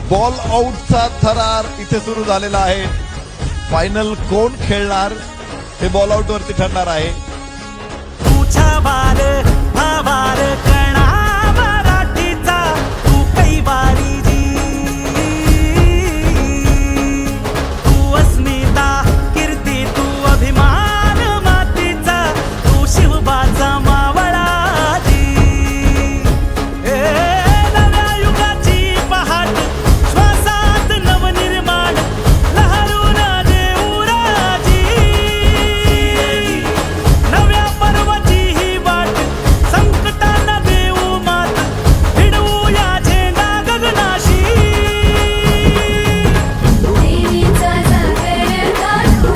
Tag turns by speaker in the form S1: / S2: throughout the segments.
S1: Ball आउटचा थरार इथे सुरू झालेला आहे. फायनल कोण खेळणार हे बॉल आउट वरती ठरणार आहे.
S2: तुझा बार भावार कणा मराठीचा तू कैवारी जी, तू अस्मिता कीर्ती तू अभिमान मातीचा तू शिवबाचा मावळा जी. नव्या युगाची पहाट श्वासात नवनिर्माण लहरून देऊ राजी. नव्या पर्वाची ही वाट संकटांना देऊ मात भिडवू या झेंडा गगनाशी.
S3: देवीचा जागर काढू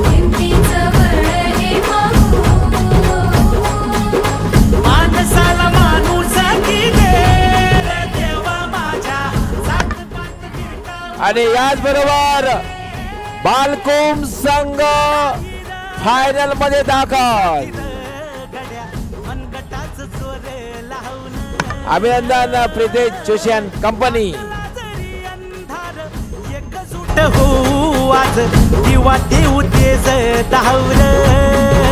S3: किमतीचं बळ हे पाहू.
S2: माणसाला माणूस की दे देवा माझ्या सात पात किरकाळ.
S4: आणि याच बरोबर बालकुम संघ फायनल मध्ये दाखल.
S2: गड्या मनगटाच चोर लावून
S4: अभिनंदन प्रितेश जोशी अँड कंपनी.
S2: जरी अंधार एकजूट होऊ आज दिवा देऊ तेज धावलं.